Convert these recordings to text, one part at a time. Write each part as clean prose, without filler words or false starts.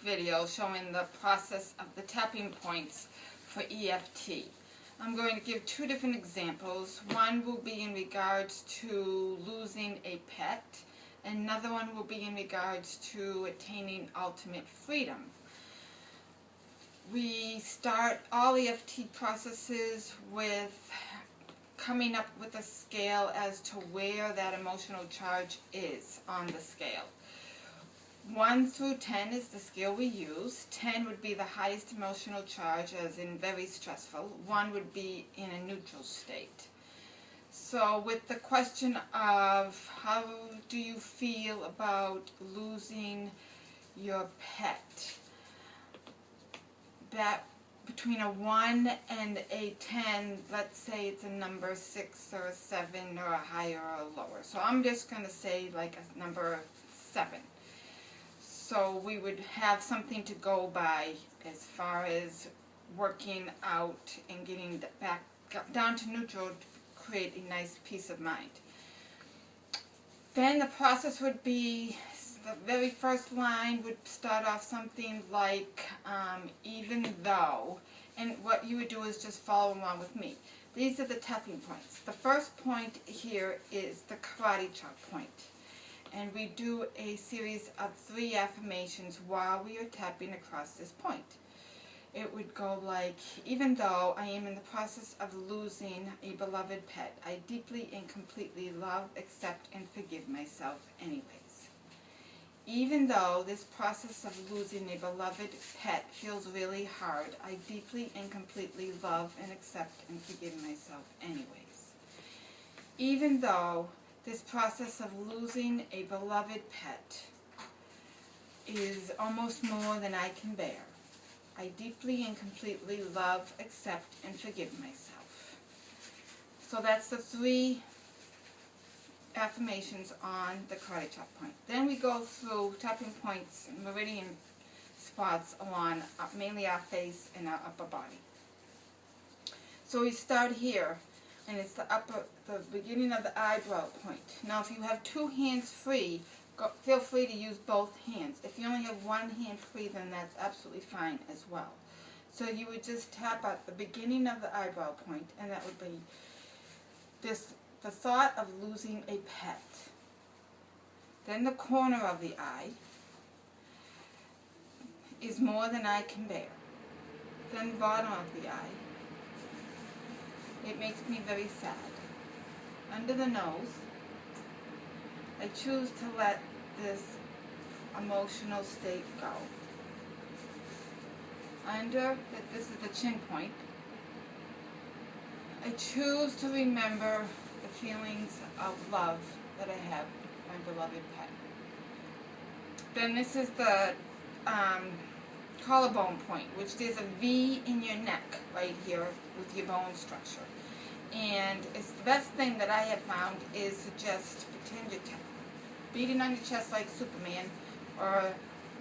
video showing the process of the tapping points for EFT. I'm going to give two different examples. One will be in regards to losing a pet. Another one will be in regards to attaining ultimate freedom. We start all EFT processes with coming up with a scale as to where that emotional charge is on the scale. 1 through 10 is the scale we use. 10 would be the highest emotional charge, as in very stressful. 1 would be in a neutral state. So with the question of how do you feel about losing your pet, that between a 1 and a 10, let's say it's a number 6 or a 7 or a higher or a lower. So I'm just going to say like a number 7. So we would have something to go by as far as working out and getting back down to neutral to create a nice peace of mind. Then the process would be, the very first line would start off something like even though, and what you would do is just follow along with me. These are the tapping points. The first point here is the karate chop point. And we do a series of 3 affirmations while we are tapping across this point. It would go like, even though I am in the process of losing a beloved pet, I deeply and completely love, accept, and forgive myself anyways. Even though this process of losing a beloved pet feels really hard, I deeply and completely love and accept and forgive myself anyways. Even though this process of losing a beloved pet is almost more than I can bear, I deeply and completely love, accept, and forgive myself. So that's the 3 affirmations on the karate chop point. Then we go through tapping points, meridian spots along mainly our face and our upper body. So we start here, and it's the beginning of the eyebrow point. Now if you have 2 hands free, feel free to use both hands. If you only have 1 hand free, then that's absolutely fine as well. So you would just tap at the beginning of the eyebrow point, and that would be the thought of losing a pet. Then the corner of the eye is more than I can bear. Then the bottom of the eye, it makes me very sad. Under the nose, I choose to let this emotional state go. This is the chin point, I choose to remember the feelings of love that I have for my beloved pet. Then this is the collarbone point, which there's a V in your neck right here with your bone structure. And it's the best thing that I have found is to just pretend you're beating on your chest like Superman or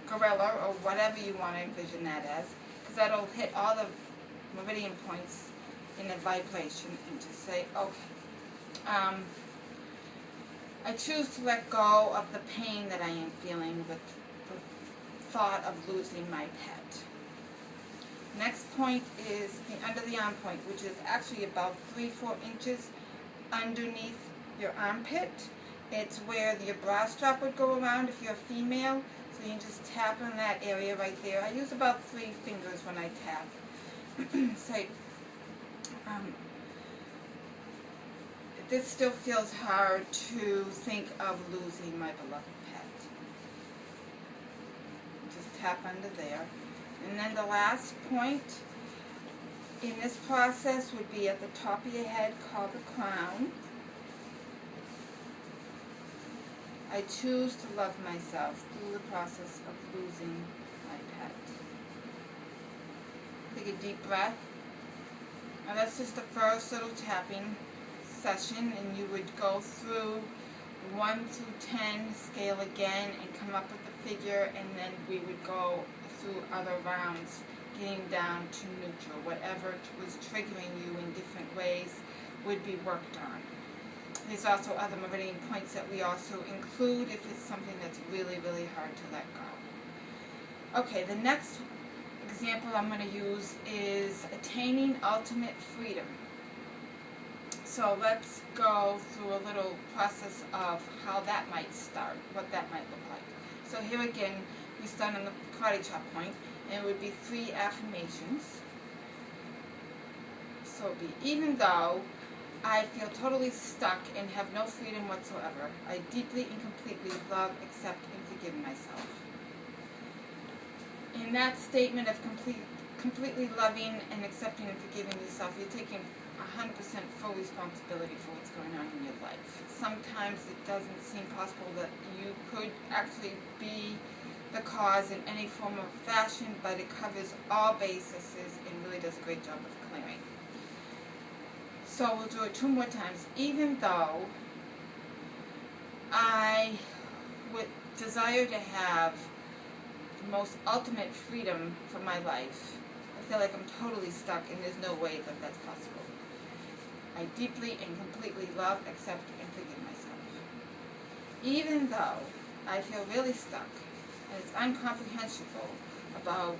gorilla or whatever you want to envision that as, because that'll hit all the meridian points in a vibration, and just say, okay, I choose to let go of the pain that I am feeling with the thought of losing my pet. Next point is the under the arm point, which is actually about 3-4 inches underneath your armpit. It's where your bra strap would go around if you're a female. So you can just tap on that area right there. I use about 3 fingers when I tap. Say, this still feels hard to think of losing my beloved pet. Just tap under there. And then the last point in this process would be at the top of your head, called the crown. I choose to love myself through the process of losing my pet. Take a deep breath. Now that's just the first little tapping session, and you would go through 1 through 10 scale again and come up with the figure, and then we would go through other rounds, getting down to neutral. Whatever was triggering you in different ways would be worked on. There's also other meridian points that we also include if it's something that's really, really hard to let go. Okay, the next example I'm going to use is attaining ultimate freedom. So let's go through a little process of how that might start, what that might look like. So here again, we start on the karate chop point, and it would be 3 affirmations. So it would be, even though I feel totally stuck and have no freedom whatsoever, I deeply and completely love, accept, and forgive myself. In that statement of completely loving and accepting and forgiving yourself, you're taking 100% full responsibility for what's going on in your life. Sometimes it doesn't seem possible that you could actually be the cause in any form or fashion, but it covers all bases and really does a great job of clearing. So we'll do it 2 more times. Even though I would desire to have the most ultimate freedom for my life, I feel like I'm totally stuck and there's no way that that's possible. I deeply and completely love, accept, and forgive myself. Even though I feel really stuck and it's incomprehensible about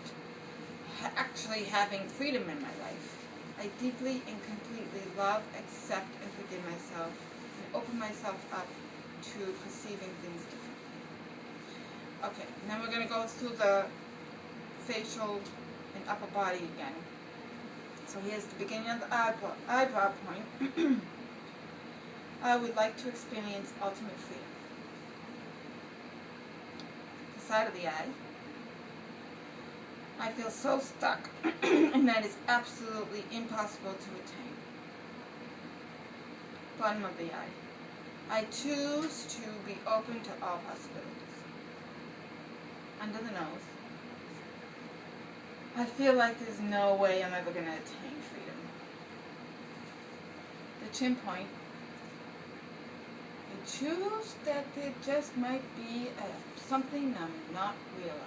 actually having freedom in my life, I deeply and completely love, accept, and forgive myself and open myself up to perceiving things differently. Okay, now we're going to go through the facial and upper body again. So here's the beginning of the eyebrow point. I would like to experience ultimate freedom. The side of the eye. I feel so stuck, and that is absolutely impossible to attain. Bottom of the eye. I choose to be open to all possibilities. Under the nose. I feel like there's no way I'm ever going to attain freedom. The chin point. I choose that there just might be something I'm not realizing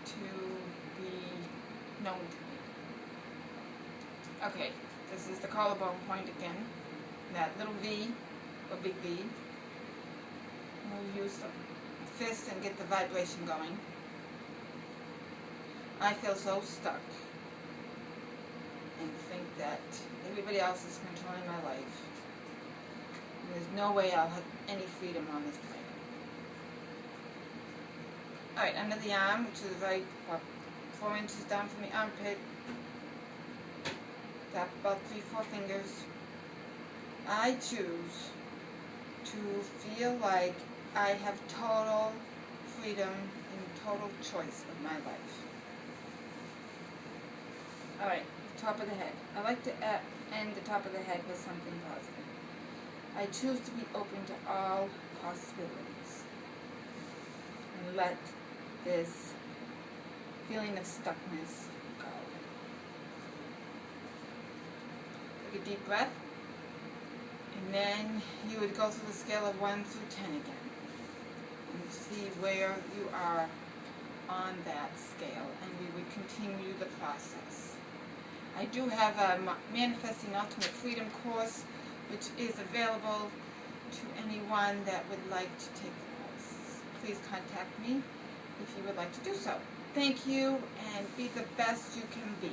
to be known to me. Okay, this is the collarbone point again. That little V, or big V. We'll use the fist and get the vibration going. I feel so stuck and think that everybody else is controlling my life. And there's no way I'll have any freedom on this planet. Alright, under the arm, which is right 4 inches down from the armpit. Tap about 3-4 fingers. I choose to feel like I have total freedom and total choice of my life. Alright, top of the head. I like to end the top of the head with something positive. I choose to be open to all possibilities and let this feeling of stuckness go. Take a deep breath, and then you would go through the scale of 1 through 10 again and see where you are on that scale, and we would continue the process. I do have a Manifesting Ultimate Freedom course, which is available to anyone that would like to take the course. Please contact me if you would like to do so. Thank you, and be the best you can be.